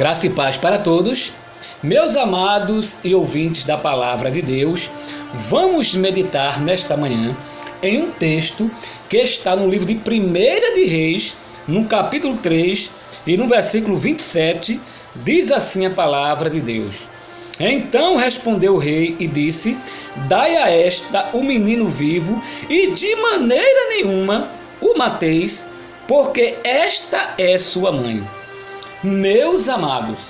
Graça e paz para todos, meus amados e ouvintes da Palavra de Deus. Vamos meditar nesta manhã em um texto que está no livro de 1 de Reis, no capítulo 3 e no versículo 27, diz assim a Palavra de Deus. Então respondeu o rei e disse: dai a esta o menino vivo e de maneira nenhuma o mateis, porque esta é sua mãe. Meus amados,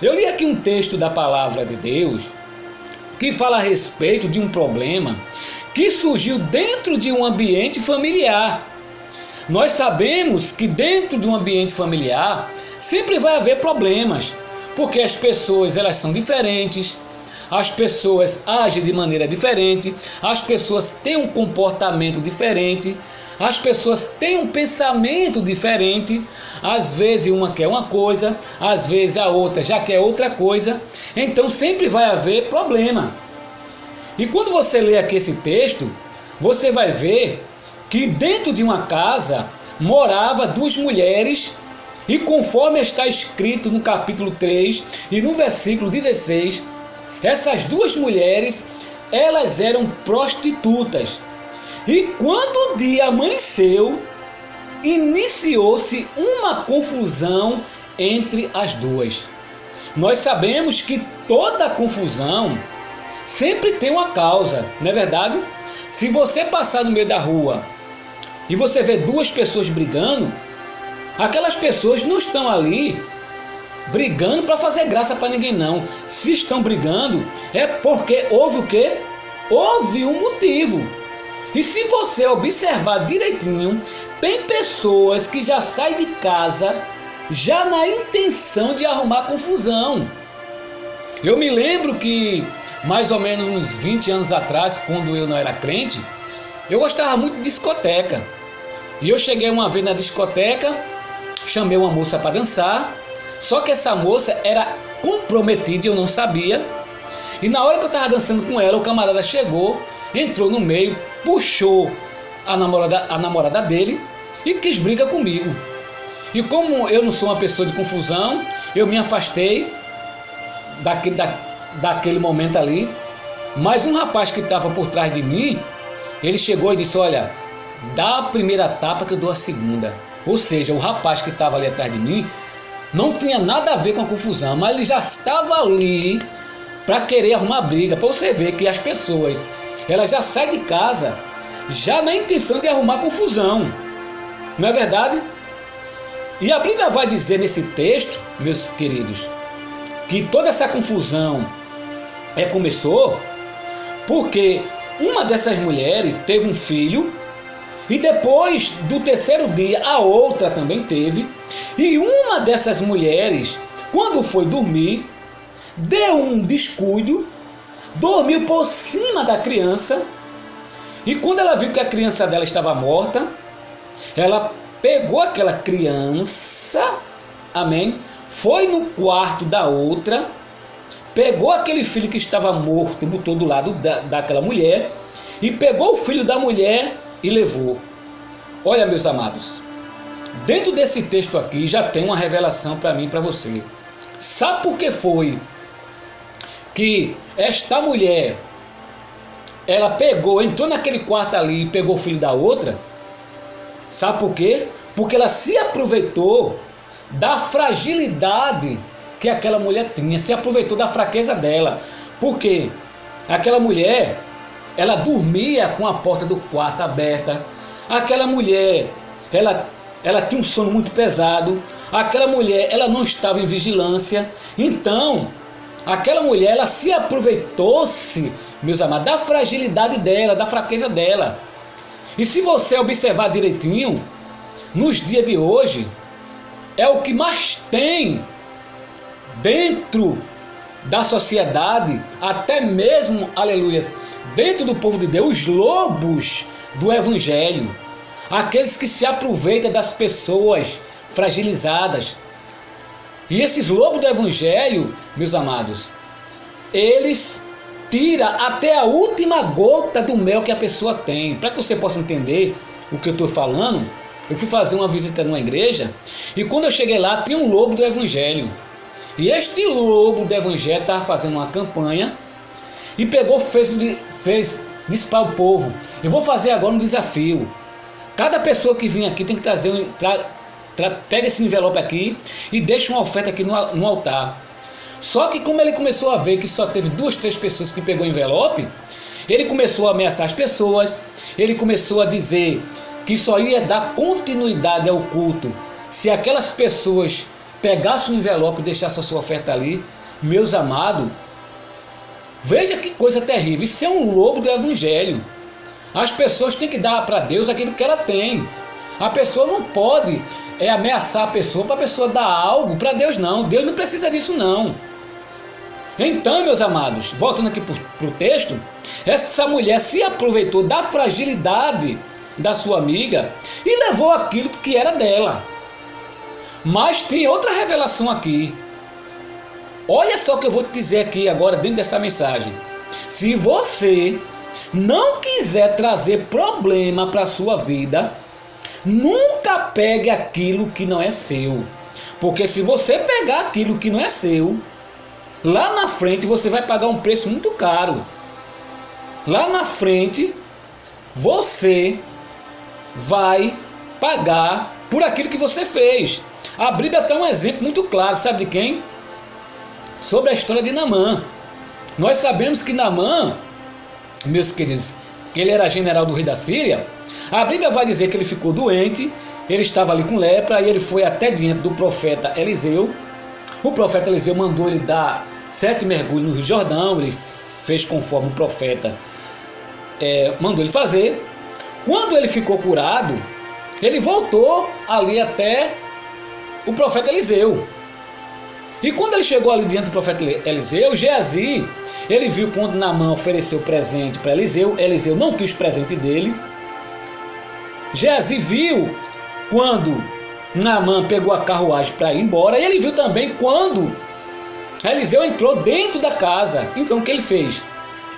eu li aqui um texto da Palavra de Deus que fala a respeito de um problema que surgiu dentro de um ambiente familiar. Nós sabemos que dentro de um ambiente familiar sempre vai haver problemas, porque as pessoas elas são diferentes, as pessoas agem de maneira diferente, as pessoas têm um comportamento diferente, as pessoas têm um pensamento diferente. Às vezes uma quer uma coisa, às vezes a outra já quer outra coisa. Então sempre vai haver problema. E quando você lê aqui esse texto, você vai ver que dentro de uma casa morava duas mulheres. E conforme está escrito no capítulo 3 e no versículo 16, essas duas mulheres, elas eram prostitutas. E quando o dia amanheceu, iniciou-se uma confusão entre as duas. Nós sabemos que toda confusão sempre tem uma causa, não é verdade? Se você passar no meio da rua e você vê duas pessoas brigando, aquelas pessoas não estão ali brigando para fazer graça para ninguém, não. Se estão brigando é porque houve o quê? Houve um motivo. E se você observar direitinho, tem pessoas que já saem de casa já na intenção de arrumar confusão. Eu me lembro que mais ou menos uns 20 anos atrás, quando eu não era crente, eu gostava muito de discoteca. E eu cheguei uma vez na discoteca, chamei uma moça para dançar, só que essa moça era comprometida e eu não sabia. E na hora que eu estava dançando com ela, o camarada chegou, entrou no meio, puxou a namorada dele e quis briga comigo. E como eu não sou uma pessoa de confusão, eu me afastei daquele momento ali. Mas um rapaz que estava por trás de mim, ele chegou e disse: olha, dá a primeira tapa que eu dou a segunda. Ou seja, o rapaz que estava ali atrás de mim não tinha nada a ver com a confusão, mas ele já estava ali para querer arrumar briga. Para você ver que as pessoas, elas já saem de casa já na intenção de arrumar confusão, não é verdade? E a Bíblia vai dizer nesse texto, meus queridos, que toda essa confusão começou porque uma dessas mulheres teve um filho. E depois do terceiro dia, a outra também teve. E uma dessas mulheres, quando foi dormir, deu um descuido, dormiu por cima da criança. E quando ela viu que a criança dela estava morta, ela pegou aquela criança, amém, foi no quarto da outra, pegou aquele filho que estava morto, botou do lado daquela mulher, e pegou o filho da mulher e levou. Olha, meus amados, dentro desse texto aqui já tem uma revelação para mim e para você. Sabe por que foi que esta mulher, ela entrou naquele quarto ali e pegou o filho da outra? Sabe por quê? Porque ela se aproveitou da fragilidade que aquela mulher tinha, se aproveitou da fraqueza dela. Por quê? Aquela mulher, ela dormia com a porta do quarto aberta. Aquela mulher, ela tinha um sono muito pesado. Aquela mulher, ela não estava em vigilância. Então, aquela mulher, ela se aproveitou-se, meus amados, da fragilidade dela, da fraqueza dela. E se você observar direitinho, nos dias de hoje, é o que mais tem dentro da sociedade, até mesmo, aleluias, dentro do povo de Deus, os lobos do evangelho, aqueles que se aproveitam das pessoas fragilizadas. E esses lobos do evangelho, meus amados, eles tiram até a última gota do mel que a pessoa tem. Para que você possa entender o que eu estou falando, eu fui fazer uma visita numa igreja e quando eu cheguei lá tinha um lobo do evangelho. E este lobo do evangelho estava fazendo uma campanha e pegou, disse para o povo: eu vou fazer agora um desafio. Cada pessoa que vir aqui tem que trazer pega esse envelope aqui e deixa uma oferta aqui no altar. Só que como ele começou a ver que só teve 2, 3 pessoas que pegou o envelope, ele começou a ameaçar as pessoas, ele começou a dizer que só ia dar continuidade ao culto se aquelas pessoas pegassem o envelope e deixassem a sua oferta ali. Meus amados, veja que coisa terrível, isso é um lobo do evangelho. As pessoas têm que dar para Deus aquilo que ela tem. A pessoa não pode ameaçar a pessoa para a pessoa dar algo para Deus, não. Deus não precisa disso, não. Então, meus amados, voltando aqui para o texto, essa mulher se aproveitou da fragilidade da sua amiga e levou aquilo que era dela. Mas tem outra revelação aqui. Olha só o que eu vou te dizer aqui agora dentro dessa mensagem. Se você não quiser trazer problema para a sua vida, nunca pegue aquilo que não é seu. Porque se você pegar aquilo que não é seu, lá na frente você vai pagar um preço muito caro. Lá na frente você vai pagar por aquilo que você fez. A Bíblia tem um exemplo muito claro, sabe de quem? Sobre a história de Naamã. Nós sabemos que Naamã, meus queridos, que ele era general do rei da Síria. A Bíblia vai dizer que ele ficou doente, ele estava ali com lepra, e ele foi até diante do profeta Eliseu. O profeta Eliseu mandou ele dar 7 mergulhos no Rio Jordão, ele fez conforme o profeta mandou ele fazer. Quando ele ficou curado, ele voltou ali até o profeta Eliseu. E quando ele chegou ali diante do profeta Eliseu, Geazi, ele viu quando Naamã ofereceu presente para Eliseu, Eliseu não quis presente dele. Geazi viu quando Naamã pegou a carruagem para ir embora, e ele viu também quando Eliseu entrou dentro da casa. Então o que ele fez?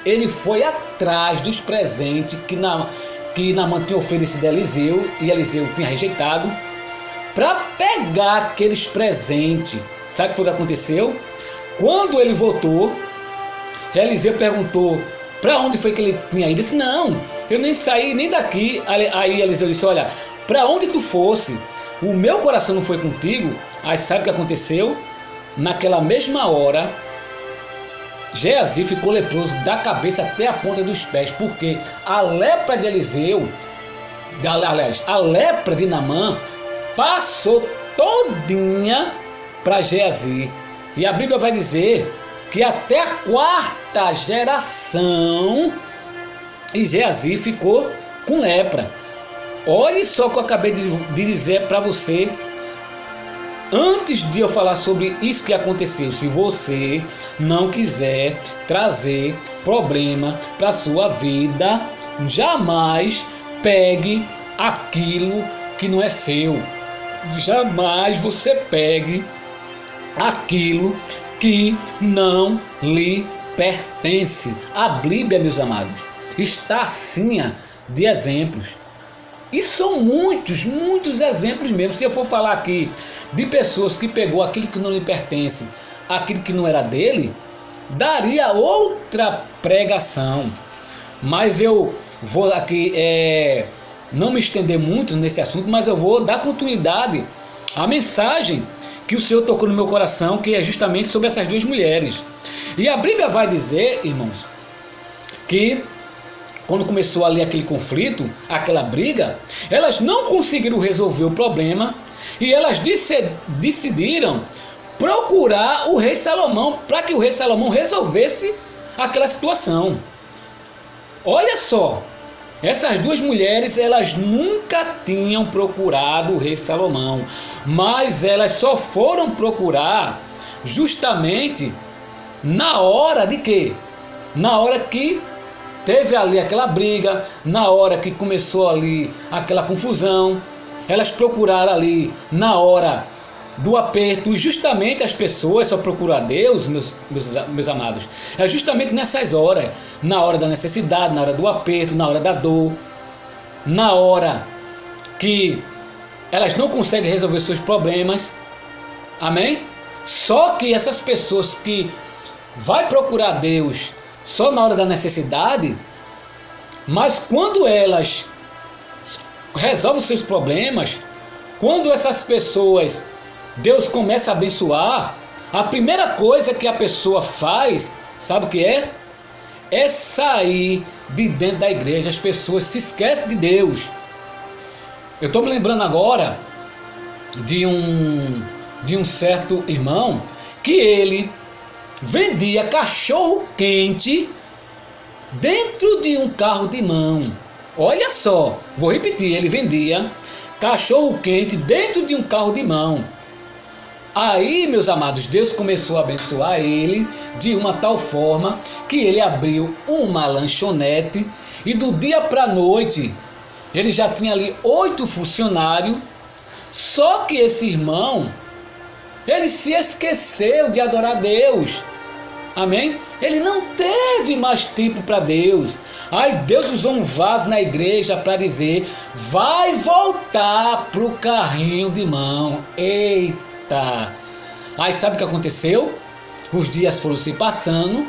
Ele foi atrás dos presentes que Naamã tinha oferecido a Eliseu, e Eliseu tinha rejeitado, para pegar aqueles presentes. Sabe o que foi que aconteceu? Quando ele voltou, Eliseu perguntou para onde foi que ele tinha ido. Ele disse: não, eu nem saí nem daqui. Aí Eliseu disse: olha, para onde tu fosse, o meu coração não foi contigo. Aí sabe o que aconteceu? Naquela mesma hora, Geazi ficou leproso da cabeça até a ponta dos pés, porque a lepra de Eliseu, aliás, a lepra de Naamã passou todinha para Geazi. E a Bíblia vai dizer que até a 4ª geração e Geazi ficou com lepra. Olha só o que eu acabei de dizer para você antes de eu falar sobre isso que aconteceu. Se você não quiser trazer problema para a sua vida, jamais pegue aquilo que não é seu. Jamais você pegue aquilo que não lhe pertence. A Bíblia, meus amados, está assim de exemplos. E são muitos exemplos mesmo. Se eu for falar aqui de pessoas que pegou aquilo que não lhe pertence, aquilo que não era dele, daria outra pregação. Mas eu vou aqui não me estender muito nesse assunto, mas eu vou dar continuidade à mensagem que o Senhor tocou no meu coração, que é justamente sobre essas 2 mulheres. E a Bíblia vai dizer, irmãos, que quando começou ali aquele conflito, aquela briga, elas não conseguiram resolver o problema e elas decidiram procurar o rei Salomão para que o rei Salomão resolvesse aquela situação. Olha só, essas 2 mulheres, elas nunca tinham procurado o rei Salomão, mas elas só foram procurar justamente na hora de quê? Na hora que teve ali aquela briga, na hora que começou ali aquela confusão. Elas procuraram ali na hora do aperto, e justamente as pessoas só procuram a Deus, meus amados, é justamente nessas horas, na hora da necessidade, na hora do aperto, na hora da dor, na hora que elas não conseguem resolver seus problemas. Amém? Só que essas pessoas que vai procurar Deus só na hora da necessidade, mas quando elas resolvem os seus problemas, quando essas pessoas Deus começa a abençoar, a primeira coisa que a pessoa faz, sabe o que é? É sair de dentro da igreja. As pessoas se esquecem de Deus. Eu estou me lembrando agora de um certo irmão que ele vendia cachorro quente dentro de um carro de mão. Olha só, vou repetir, ele vendia cachorro quente dentro de um carro de mão. Aí, meus amados, Deus começou a abençoar ele de uma tal forma que ele abriu uma lanchonete e do dia para a noite ele já tinha ali 8 funcionários. Só que esse irmão, ele se esqueceu de adorar Deus. Amém? Ele não teve mais tempo para Deus. Aí Deus usou um vaso na igreja para dizer: vai voltar para o carrinho de mão. Eita! Aí sabe o que aconteceu? Os dias foram se passando,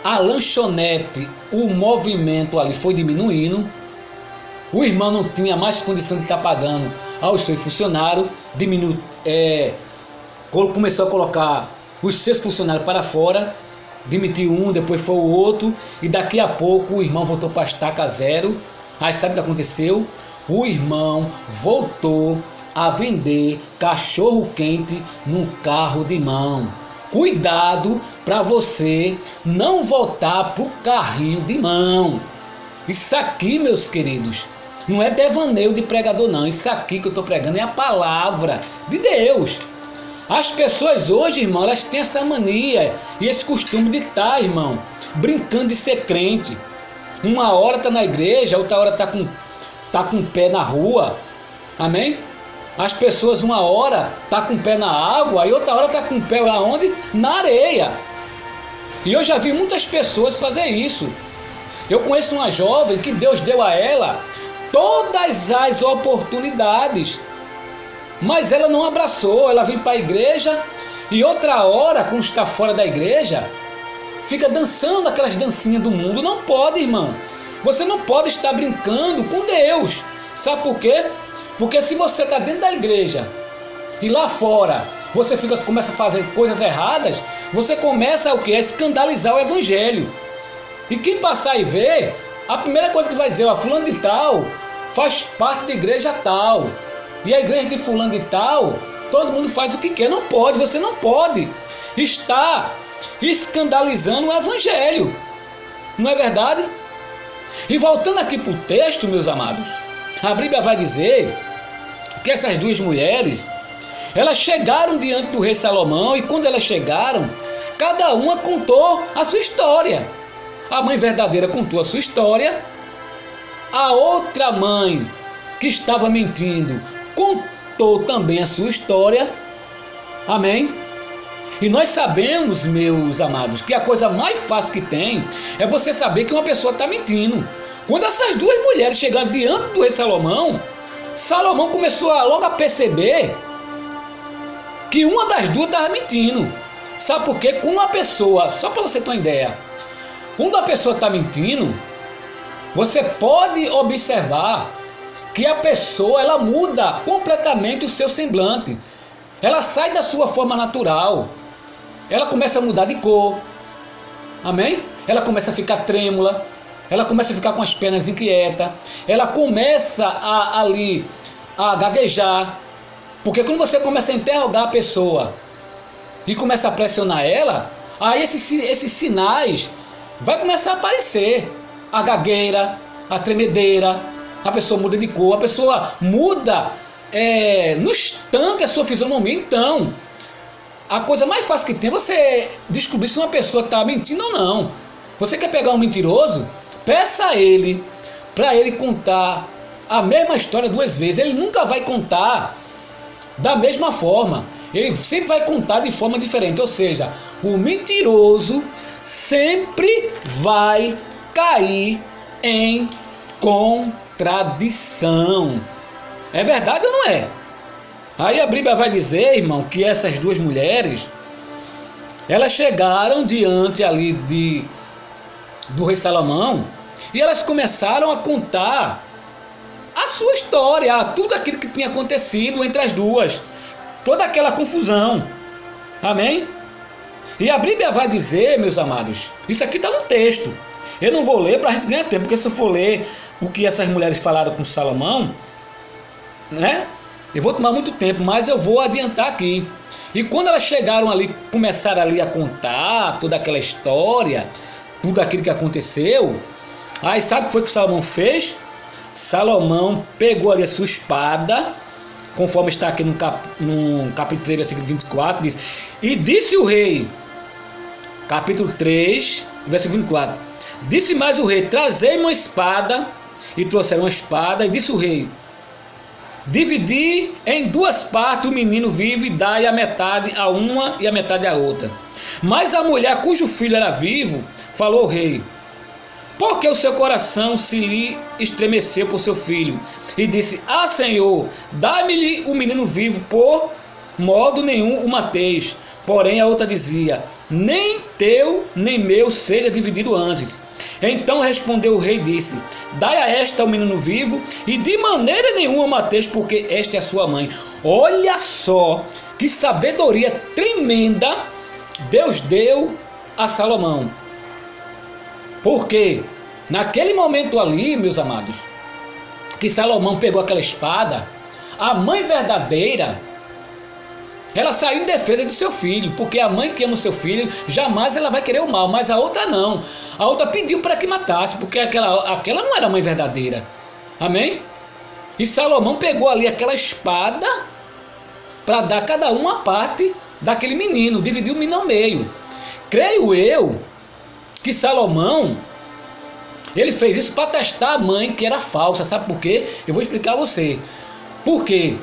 a lanchonete, o movimento ali foi diminuindo, o irmão não tinha mais condição de estar pagando aos seus funcionários, começou a colocar os seus funcionários para fora, demitiu um, depois foi o outro, e daqui a pouco o irmão voltou para a estaca zero. Aí sabe o que aconteceu? O irmão voltou a vender cachorro quente num carro de mão. Cuidado para você não voltar para o carrinho de mão. Isso aqui, meus queridos, não é devaneio de pregador não. Isso aqui que eu estou pregando é a palavra de Deus. As pessoas hoje, irmão, elas têm essa mania e esse costume de estar, irmão, brincando de ser crente. Uma hora está na igreja, outra hora está com o pé na rua. Amém? As pessoas uma hora tá com o pé na água e outra hora tá com o pé aonde? Na areia. E eu já vi muitas pessoas fazer isso. Eu conheço uma jovem que Deus deu a ela todas as oportunidades, mas ela não abraçou. Ela vem para a igreja e outra hora, quando está fora da igreja, fica dançando aquelas dancinhas do mundo. Não pode, irmão. Você não pode estar brincando com Deus. Sabe por quê? Porque se você está dentro da igreja e lá fora você começa a fazer coisas erradas, você começa o quê? A escandalizar o evangelho. E quem passar e ver, a primeira coisa que vai dizer: ó, fulano de tal faz parte da igreja tal. E a igreja de fulano de tal, todo mundo faz o que quer. Não pode, você não pode estar escandalizando o evangelho. Não é verdade? E voltando aqui para o texto, meus amados, a Bíblia vai dizer que essas duas mulheres, elas chegaram diante do rei Salomão, e quando elas chegaram, cada uma contou a sua história. A mãe verdadeira contou a sua história, a outra mãe que estava mentindo contou também a sua história. Amém? E nós sabemos, meus amados, que a coisa mais fácil que tem é você saber que uma pessoa está mentindo. Quando essas duas mulheres chegaram diante do rei Salomão, Salomão começou logo a perceber que uma das duas estava mentindo. Sabe por quê? Quando uma pessoa, só para você ter uma ideia, quando a pessoa está mentindo, você pode observar que a pessoa, ela muda completamente o seu semblante. Ela sai da sua forma natural. Ela começa a mudar de cor. Amém? Ela começa a ficar trêmula. Ela começa a ficar com as pernas inquietas. Ela começa a gaguejar. Porque quando você começa a interrogar a pessoa e começa a pressionar ela, aí esses sinais vai começar a aparecer. A gagueira, a tremedeira, a pessoa muda de cor, a pessoa muda no instante a sua fisionomia. Então, a coisa mais fácil que tem é você descobrir se uma pessoa está mentindo ou não. Você quer pegar um mentiroso? Peça a ele para ele contar a mesma história 2 vezes. Ele nunca vai contar da mesma forma. Ele sempre vai contar de forma diferente. Ou seja, o mentiroso sempre vai cair em contradição. É verdade ou não é? Aí a Bíblia vai dizer, irmão, que essas duas mulheres, elas chegaram diante ali do rei Salomão e elas começaram a contar a sua história, tudo aquilo que tinha acontecido entre as duas, toda aquela confusão. Amém? E a Bíblia vai dizer, meus amados, isso aqui está no texto. Eu não vou ler para a gente ganhar tempo, porque se eu for ler o que essas mulheres falaram com Salomão, né? Eu vou tomar muito tempo, mas eu vou adiantar aqui. E quando elas chegaram ali, começaram ali a contar toda aquela história, tudo aquilo que aconteceu, aí sabe o que foi que Salomão fez? Salomão pegou ali a sua espada, conforme está aqui no capítulo 3, versículo 24, diz: e disse o rei, capítulo 3, versículo 24, disse mais o rei: trazei-me uma espada, e trouxeram uma espada, e disse o rei: dividi em duas partes o menino vivo e dai a metade a uma e a metade a outra. Mas a mulher cujo filho era vivo falou ao rei: porque o seu coração se lhe estremeceu por seu filho? E disse: ah, Senhor, dá-me-lhe o menino vivo, por modo nenhum o mateis. Porém a outra dizia: nem teu nem meu seja dividido antes. Então respondeu o rei e disse: dai a esta o menino vivo, e de maneira nenhuma mateis, porque esta é a sua mãe. Olha só que sabedoria tremenda Deus deu a Salomão. Porque naquele momento ali, meus amados, que Salomão pegou aquela espada, a mãe verdadeira, ela saiu em defesa de seu filho, porque a mãe que ama o seu filho, jamais ela vai querer o mal, mas a outra não. A outra pediu para que matasse, porque aquela não era a mãe verdadeira. Amém? E Salomão pegou ali aquela espada para dar a cada um uma parte daquele menino, dividiu o menino ao meio. Creio eu que Salomão, ele fez isso para testar a mãe que era falsa. Sabe por quê? Eu vou explicar a você. Porque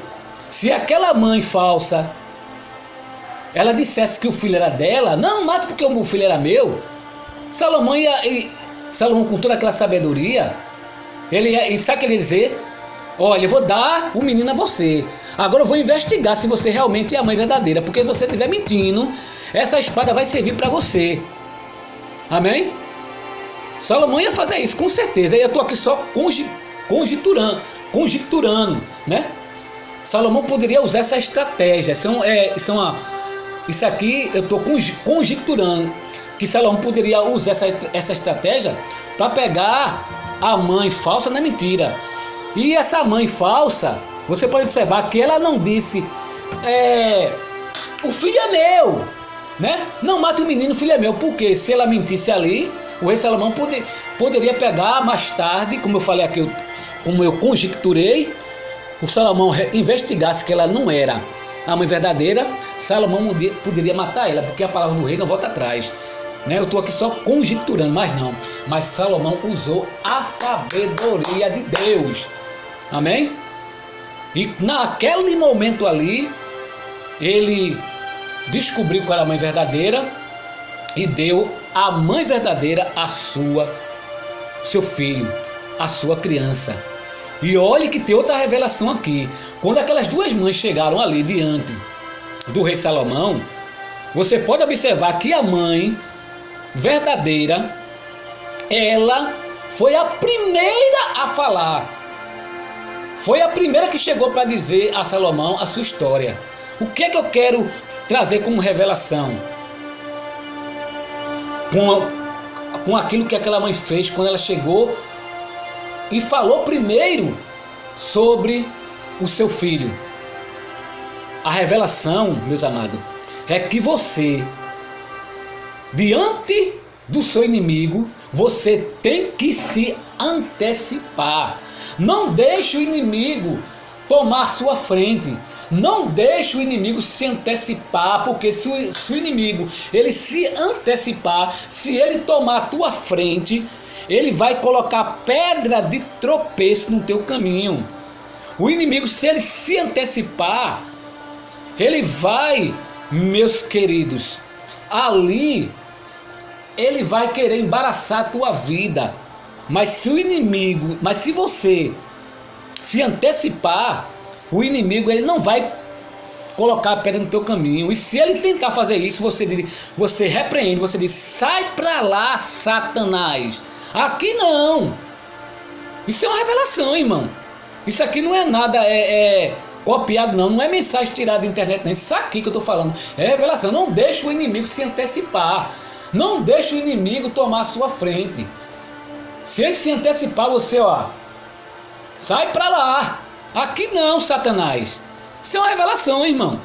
se aquela mãe falsa, ela dissesse que o filho era dela, não, mata porque o filho era meu, Salomão com toda aquela sabedoria, ele sabe o que ele ia dizer? Olha, eu vou dar o menino a você, agora eu vou investigar se você realmente é a mãe verdadeira, porque se você estiver mentindo, essa espada vai servir para você. Amém? Salomão ia fazer isso, com certeza. Eu estou aqui só conjecturando, né? Salomão poderia usar essa estratégia. Isso aqui eu estou conjecturando que Salomão poderia usar essa estratégia para pegar a mãe falsa na mentira. E essa mãe falsa, você pode observar que ela não disse: o filho é meu, né? Não mate o menino, o filho é meu. Porque se ela mentisse ali, o rei Salomão poderia pegar mais tarde, como eu falei aqui, como eu conjecturei, o Salomão investigasse que ela não era a mãe verdadeira, Salomão poderia matar ela, porque a palavra do rei não volta atrás, né? Eu estou aqui só conjecturando, mas não. Mas Salomão usou a sabedoria de Deus. Amém? E naquele momento ali, ele descobriu qual era a mãe verdadeira e deu a mãe verdadeira a seu filho, a sua criança. E olhe que tem outra revelação aqui. Quando aquelas duas mães chegaram ali diante do rei Salomão, você pode observar que a mãe verdadeira, ela foi a primeira a falar. Foi a primeira que chegou para dizer a Salomão a sua história. O que é que eu quero trazer como revelação? Com aquilo que aquela mãe fez quando ela chegou e falou primeiro sobre o seu filho. A revelação, meus amados, é que você, diante do seu inimigo, você tem que se antecipar. Não deixe o inimigo tomar sua frente. Não deixe o inimigo se antecipar, porque se o inimigo ele se antecipar, se ele tomar a tua frente, ele vai colocar pedra de tropeço no teu caminho. O inimigo, se ele se antecipar, ele vai, meus queridos, ali ele vai querer embaraçar a tua vida. Mas se você se antecipar, o inimigo ele não vai colocar a pedra no teu caminho. E se ele tentar fazer isso, você repreende, você diz: sai para lá, Satanás. Aqui não. Isso é uma revelação, irmão. Isso aqui não é nada copiado, não é mensagem tirada da internet, não. Isso aqui que eu estou falando é revelação. Não deixe o inimigo se antecipar. Não deixe o inimigo tomar a sua frente. Se ele se antecipar, você, sai para lá. Aqui não, Satanás. Isso é uma revelação, irmão.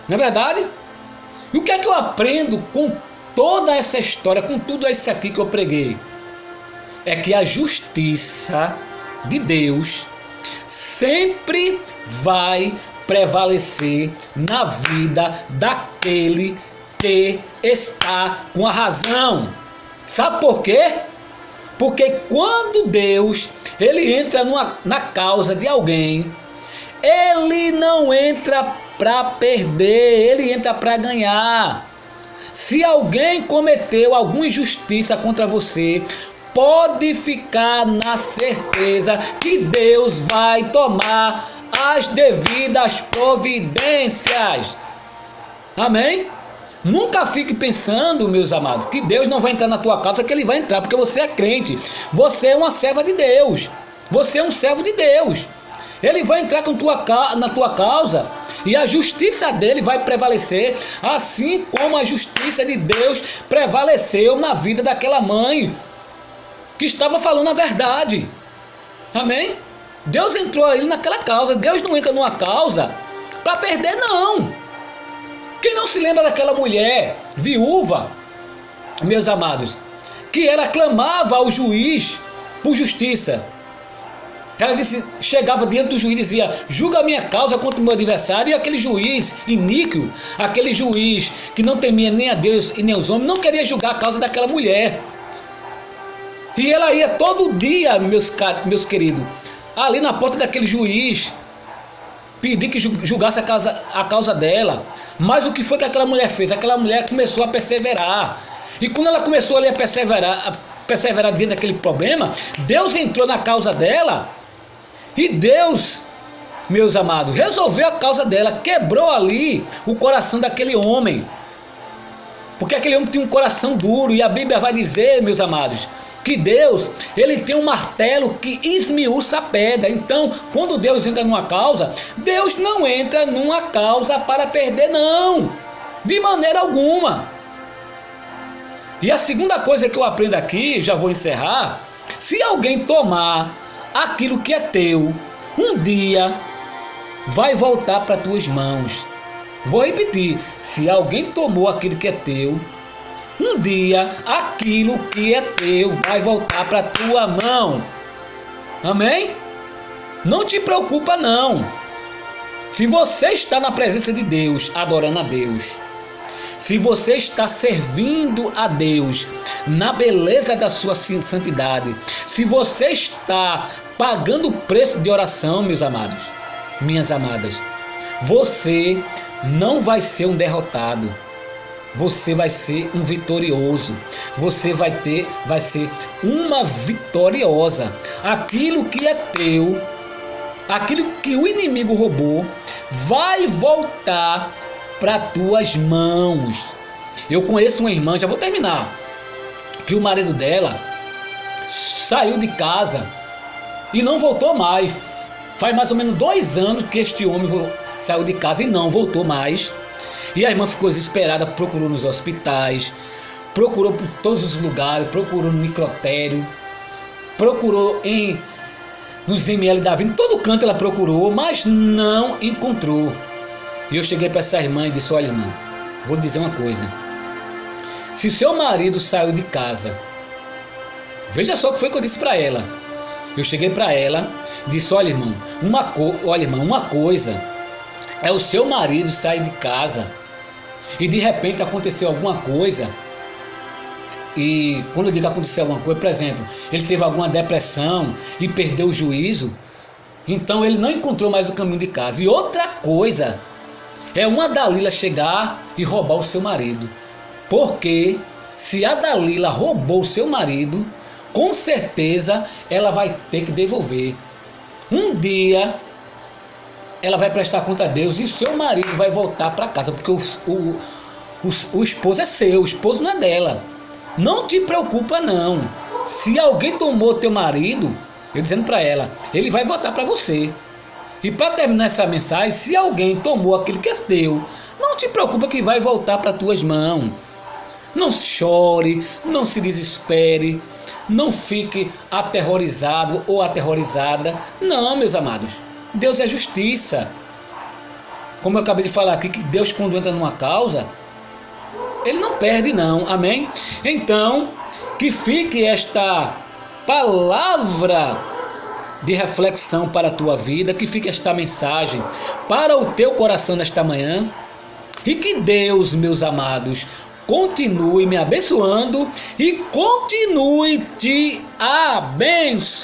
Não é verdade? E o que é que eu aprendo com toda essa história, com tudo isso aqui que eu preguei? É que a justiça de Deus sempre vai prevalecer na vida daquele que está com a razão. Sabe por quê? Porque quando Deus ele entra na causa de alguém, ele não entra para perder, ele entra para ganhar. Se alguém cometeu alguma injustiça contra você, pode ficar na certeza que Deus vai tomar as devidas providências. Amém? Nunca fique pensando, meus amados, que Deus não vai entrar na tua causa, que Ele vai entrar, porque você é crente. Você é uma serva de Deus. Você é um servo de Deus. Ele vai entrar na tua causa e a justiça dele vai prevalecer, assim como a justiça de Deus prevaleceu na vida daquela mãe que estava falando a verdade. Amém? Deus entrou aí naquela causa. Deus não entra numa causa para perder, não. Quem não se lembra daquela mulher viúva, meus amados, que ela clamava ao juiz por justiça? Ela chegava diante do juiz e dizia: julga a minha causa contra o meu adversário. E aquele juiz iníquo, aquele juiz que não temia nem a Deus e nem aos homens, não queria julgar a causa daquela mulher. E ela ia todo dia, meus queridos, ali na porta daquele juiz, pedir que julgasse a causa dela. Mas o que foi que aquela mulher fez? Aquela mulher começou a perseverar. E quando ela começou ali a perseverar dentro daquele problema, Deus entrou na causa dela. E Deus, meus amados, resolveu a causa dela. Quebrou ali o coração daquele homem. Porque aquele homem tinha um coração duro. E a Bíblia vai dizer, meus amados, que Deus, ele tem um martelo que esmiuça a pedra. Então, quando Deus entra numa causa, Deus não entra numa causa para perder, não. De maneira alguma. E a segunda coisa que eu aprendo aqui, já vou encerrar: se alguém tomar aquilo que é teu, um dia vai voltar para tuas mãos. Vou repetir: se alguém tomou aquilo que é teu, um dia aquilo que é teu vai voltar para tua mão. Amém? Não te preocupa, não. Se você está na presença de Deus, adorando a Deus, se você está servindo a Deus na beleza da sua santidade, se você está pagando o preço de oração, meus amados, minhas amadas, você não vai ser um derrotado. Você vai ser um vitorioso. Você vai ser uma vitoriosa. Aquilo que é teu, aquilo que o inimigo roubou, vai voltar para tuas mãos. Eu conheço uma irmã, já vou terminar, que o marido dela saiu de casa e não voltou mais. Faz mais ou menos 2 anos que este homem saiu de casa e não voltou mais. E a irmã ficou desesperada, procurou nos hospitais, procurou por todos os lugares, procurou no necrotério, procurou nos ML da vida, em todo canto ela procurou, mas não encontrou. E eu cheguei para essa irmã e disse: olha, irmã, vou lhe dizer uma coisa. Se o seu marido saiu de casa, veja só o que foi que eu disse para ela. Eu cheguei para ela e disse: olha, irmã, uma coisa é o seu marido sair de casa e de repente aconteceu alguma coisa. E quando eu digo aconteceu alguma coisa, por exemplo, ele teve alguma depressão e perdeu o juízo, então ele não encontrou mais o caminho de casa. E outra coisa é uma Dalila chegar e roubar o seu marido. Porque se a Dalila roubou o seu marido, com certeza ela vai ter que devolver. Um dia ela vai prestar conta a Deus e seu marido vai voltar para casa, porque o esposo é seu, o esposo não é dela. Não te preocupa não. Se alguém tomou teu marido, eu dizendo para ela, ele vai voltar para você. E para terminar essa mensagem, se alguém tomou aquilo que é teu, não te preocupa que vai voltar para tuas mãos. Não chore, não se desespere, não fique aterrorizado ou aterrorizada. Não, meus amados. Deus é justiça. Como eu acabei de falar aqui, que Deus, quando entra numa causa, Ele não perde não, amém? Então, que fique esta palavra de reflexão para a tua vida, que fique esta mensagem para o teu coração nesta manhã, e que Deus, meus amados, continue me abençoando e continue te abençoando.